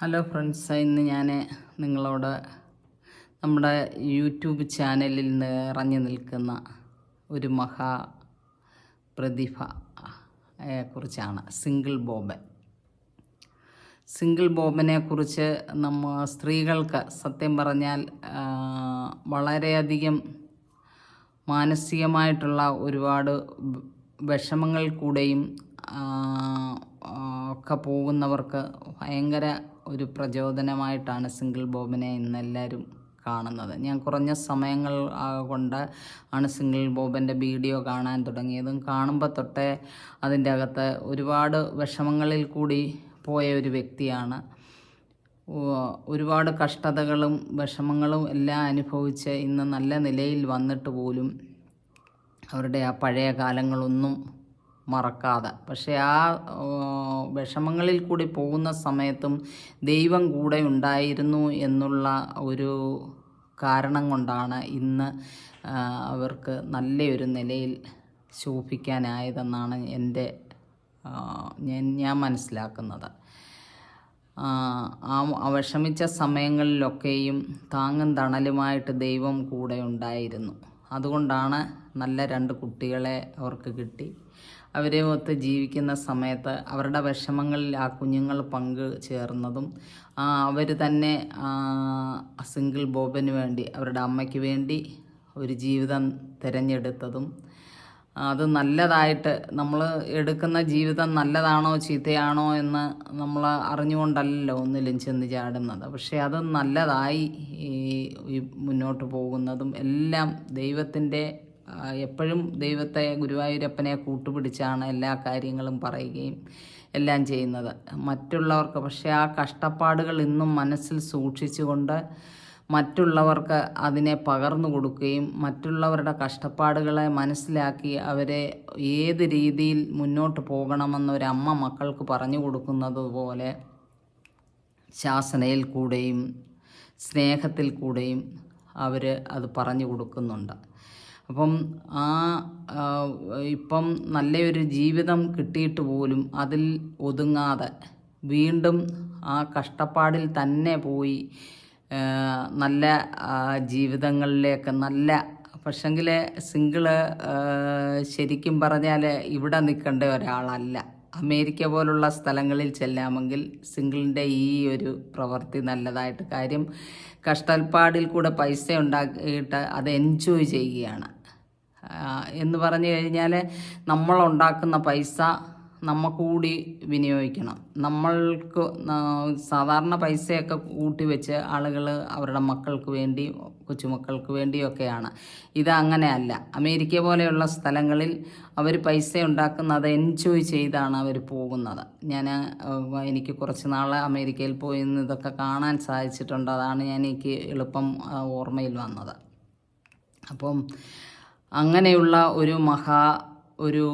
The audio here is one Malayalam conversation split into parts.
ഹലോ ഫ്രണ്ട്സ്, ഇന്ന് ഞാൻ നിങ്ങളോട് നമ്മുടെ യൂട്യൂബ് ചാനലിൽ നിറഞ്ഞു നിൽക്കുന്ന ഒരു പ്രതിഭ കുറിച്ചാണ് സിംഗിൾ ബോബൻ. സിംഗിൾ ബോബനെ കുറിച്ച് സ്ത്രീകൾക്ക് സത്യം പറഞ്ഞാൽ വളരെയധികം മാനസികമായിട്ടുള്ള ഒരുപാട് വിഷമങ്ങൾ കൂടെയും ഒക്കെ പോകുന്നവർക്ക് ഭയങ്കര ഒരു പ്രചോദനമായിട്ടാണ് സിംഗിൾ ബോബനെ ഇന്നെല്ലാവരും കാണുന്നത്. ഞാൻ കുറഞ്ഞ സമയങ്ങൾ കൊണ്ട് ആണ് സിംഗിൾ ബോബൻ്റെ വീഡിയോ കാണാൻ തുടങ്ങിയതും. കാണുമ്പോൾ തൊട്ടേ അതിൻ്റെ അകത്ത് ഒരുപാട് വിഷമങ്ങളിൽ കൂടി പോയ ഒരു വ്യക്തിയാണ്. ഒരുപാട് കഷ്ടതകളും വിഷമങ്ങളും എല്ലാം അനുഭവിച്ച് ഇന്ന് നല്ല നിലയിൽ വന്നിട്ട് പോലും അവരുടെ ആ പഴയ കാലങ്ങളൊന്നും മറക്കാതെ, പക്ഷേ ആ വിഷമങ്ങളിൽ കൂടി പോകുന്ന സമയത്തും ദൈവം കൂടെ ഉണ്ടായിരുന്നു എന്നുള്ള ഒരു കാരണം കൊണ്ടാണ് ഇന്ന് അവർക്ക് നല്ലൊരു നിലയിൽ ശോഭിക്കാനായതെന്നാണ് ഞാൻ മനസ്സിലാക്കുന്നത്. ആ വിഷമിച്ച സമയങ്ങളിലൊക്കെയും താങ്ങും തണലുമായിട്ട് ദൈവം കൂടെ ഉണ്ടായിരുന്നു. അതുകൊണ്ടാണ് നല്ല 2 കുട്ടികളെ അവർക്ക് കിട്ടി. അവരെ ഒത്ത് ജീവിക്കുന്ന സമയത്ത് അവരുടെ വിഷമങ്ങളിൽ ആ കുഞ്ഞുങ്ങൾ ചേർന്നതും അവർ തന്നെ സിംഗിൾ ബോബന് വേണ്ടി, അവരുടെ അമ്മയ്ക്ക് വേണ്ടി ഒരു ജീവിതം തിരഞ്ഞെടുത്തതും, അത് നല്ലതായിട്ട് നമ്മൾ എടുക്കുന്ന ജീവിതം നല്ലതാണോ ചീത്തയാണോ എന്ന് നമ്മൾ അറിഞ്ഞുകൊണ്ടല്ലോ ഒന്നിലും ചെന്ന് ചാടുന്നത്. പക്ഷേ അത് നല്ലതായി മുന്നോട്ട് പോകുന്നതും എല്ലാം ദൈവത്തിൻ്റെ, എപ്പോഴും ദൈവത്തെ, ഗുരുവായൂരപ്പനെ കൂട്ടുപിടിച്ചാണ് എല്ലാ കാര്യങ്ങളും പറയുകയും എല്ലാം ചെയ്യുന്നത് മറ്റുള്ളവർക്ക്. പക്ഷേ ആ കഷ്ടപ്പാടുകൾ ഇന്നും മനസ്സിൽ സൂക്ഷിച്ചുകൊണ്ട് മറ്റുള്ളവർക്ക് അതിനെ പകർന്നു കൊടുക്കുകയും മറ്റുള്ളവരുടെ കഷ്ടപ്പാടുകളെ മനസ്സിലാക്കി അവരെ ഏത് രീതിയിൽ മുന്നോട്ട് പോകണമെന്നൊരമ്മ മക്കൾക്ക് പറഞ്ഞു കൊടുക്കുന്നത് പോലെ ശാസനയിൽ കൂടെയും സ്നേഹത്തിൽ കൂടെയും അവർ അത് പറഞ്ഞു കൊടുക്കുന്നുണ്ട്. അപ്പം ഇപ്പം നല്ലൊരു ജീവിതം കിട്ടിയിട്ട് പോലും അതിൽ ഒതുങ്ങാതെ വീണ്ടും ആ കഷ്ടപ്പാടിൽ തന്നെ പോയി നല്ല ജീവിതങ്ങളിലേക്ക് പക്ഷെങ്കിൽ സിംഗിള് ശരിക്കും പറഞ്ഞാൽ ഇവിടെ നിൽക്കേണ്ട ഒരാളല്ല. അമേരിക്ക പോലുള്ള സ്ഥലങ്ങളിൽ ചെല്ലാമെങ്കിൽ സിംഗിളിൻ്റെ ഈ ഒരു പ്രവൃത്തി നല്ലതായിട്ട്, കാര്യം കഷ്ടപ്പാടിൽ കൂടെ പൈസ ഉണ്ടാക്കിയിട്ട് അത് എൻജോയ് ചെയ്യുകയാണ് എന്ന് പറഞ്ഞു കഴിഞ്ഞാൽ നമ്മളുണ്ടാക്കുന്ന പൈസ കൂടി വിനിയോഗിക്കണം. നമ്മൾക്ക് സാധാരണ പൈസയൊക്കെ കൂട്ടി വെച്ച് ആളുകൾ അവരുടെ മക്കൾക്ക് വേണ്ടി, കൊച്ചുമക്കൾക്ക് വേണ്ടിയൊക്കെയാണ്. ഇത് അങ്ങനെയല്ല. അമേരിക്ക പോലെയുള്ള സ്ഥലങ്ങളിൽ അവർ പൈസ ഉണ്ടാക്കുന്നത് എൻജോയ് ചെയ്താണ് അവർ പോകുന്നത്. എനിക്ക് കുറച്ച് നാൾ അമേരിക്കയിൽ പോയി ഇതൊക്കെ കാണാൻ സാധിച്ചിട്ടുണ്ട്. അതാണ് എനിക്ക് എളുപ്പം ഓർമ്മയിൽ വന്നത്. അപ്പം അങ്ങനെയുള്ള ഒരു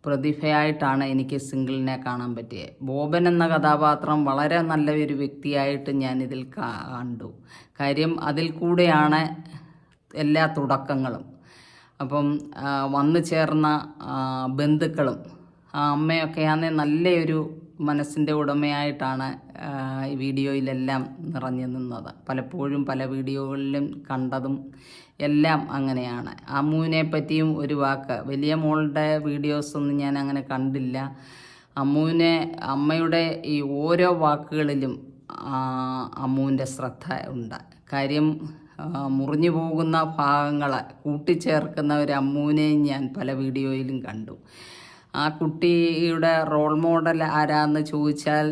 പ്രതിഭയായിട്ടാണ് എനിക്ക് സിംഗിളിനെ കാണാൻ പറ്റിയത്. ബോബൻ എന്ന കഥാപാത്രം വളരെ നല്ലൊരു വ്യക്തിയായിട്ട് ഞാനിതിൽ കണ്ടു. കാര്യം അതിൽ കൂടെയാണ് എല്ലാ തുടക്കങ്ങളും. അപ്പം വന്നു ചേർന്ന ബന്ധുക്കളും അമ്മയൊക്കെയാണെ നല്ലൊരു മനസ്സിൻ്റെ ഉടമയായിട്ടാണ് ഈ വീഡിയോയിലെല്ലാം നിറഞ്ഞു നിന്നത്. പലപ്പോഴും പല വീഡിയോകളിലും കണ്ടതും എല്ലാം അങ്ങനെയാണ്. അമ്മുവിനെ പറ്റിയും ഒരു വാക്ക്, വലിയ മോളുടെ വീഡിയോസൊന്നും ഞാൻ അങ്ങനെ കണ്ടില്ല. അമ്മയുടെ ഈ ഓരോ വാക്കുകളിലും അമ്മുവിൻ്റെ ശ്രദ്ധ ഉണ്ട്. കാര്യം മുറിഞ്ഞു പോകുന്ന ഭാഗങ്ങൾ കൂട്ടിച്ചേർക്കുന്ന ഒരു അമ്മുവിനെയും ഞാൻ പല വീഡിയോയിലും കണ്ടു. ആ കുട്ടിയുടെ റോൾ മോഡൽ ആരാന്ന് ചോദിച്ചാൽ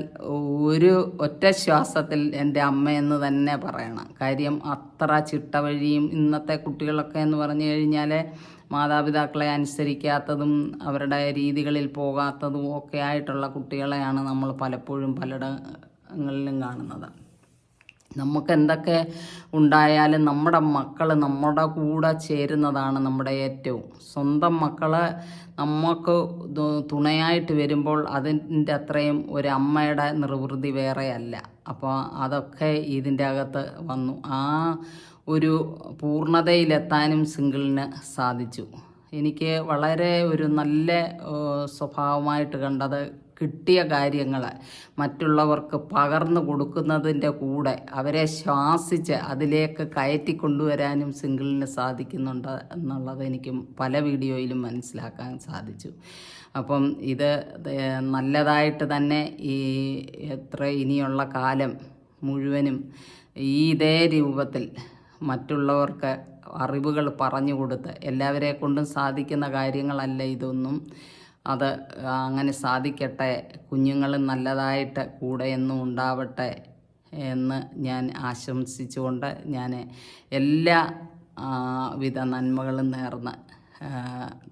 ഒറ്റ ശ്വാസത്തിൽ എൻ്റെ അമ്മയെന്ന് തന്നെ പറയണം. കാര്യം അത്ര ചിട്ടവഴിയും, ഇന്നത്തെ കുട്ടികളൊക്കെ എന്ന് പറഞ്ഞു കഴിഞ്ഞാൽ മാതാപിതാക്കളെ അനുസരിക്കാത്തതും അവരുടെ രീതികളിൽ പോകാത്തതും ഒക്കെ ആയിട്ടുള്ള കുട്ടികളെയാണ് നമ്മൾ പലപ്പോഴും പലയിടങ്ങളിലും കാണുന്നത്. നമുക്ക് എന്തൊക്കെ ഉണ്ടായാലും നമ്മുടെ മക്കൾ നമ്മുടെ കൂടെ ചേരുന്നതാണ് നമ്മുടെ ഏറ്റവും. സ്വന്തം മക്കളെ നമുക്ക് തുണയായിട്ട് വരുമ്പോൾ അതിൻ്റെ അത്രയും ഒരു അമ്മയുടെ നിർവൃതി വേറെയല്ല. അപ്പോൾ അതൊക്കെ ഇതിൻ്റെ അകത്ത് വന്നു. ആ ഒരു പൂർണ്ണതയിലെത്താനും സിംഗിളിന് സാധിച്ചു. എനിക്ക് വളരെ ഒരു നല്ല സ്വഭാവമായിട്ട് കണ്ടത് കിട്ടിയ കാര്യങ്ങൾ മറ്റുള്ളവർക്ക് പകർന്നു കൊടുക്കുന്നതിൻ്റെ കൂടെ അവരെ ശ്വാസിച്ച് അതിലേക്ക് കയറ്റി കൊണ്ടുവരാനും സിംഗിളിന് സാധിക്കുന്നുണ്ട് എന്നുള്ളത് എനിക്ക് പല വീഡിയോയിലും മനസ്സിലാക്കാൻ സാധിച്ചു. അപ്പം ഇത് നല്ലതായിട്ട് തന്നെ ഇനിയുള്ള കാലം മുഴുവനും ഇതേ രൂപത്തിൽ മറ്റുള്ളവർക്ക് അറിവുകൾ പറഞ്ഞു കൊടുത്ത്, എല്ലാവരെ കൊണ്ടും സാധിക്കുന്ന കാര്യങ്ങളല്ല ഇതൊന്നും, അത് അങ്ങനെ സാധിക്കട്ടെ, കുഞ്ഞുങ്ങൾ നല്ലതായിട്ട് കൂടെ എന്നും ഉണ്ടാവട്ടെ എന്ന് ഞാൻ ആശംസിച്ചുകൊണ്ട് ഞാൻ എല്ലാ വിധ നന്മകളും നേർന്ന്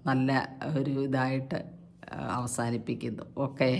നല്ല ഒരു ഇതായിട്ട് അവസാനിപ്പിക്കുന്നു. ഓക്കേ.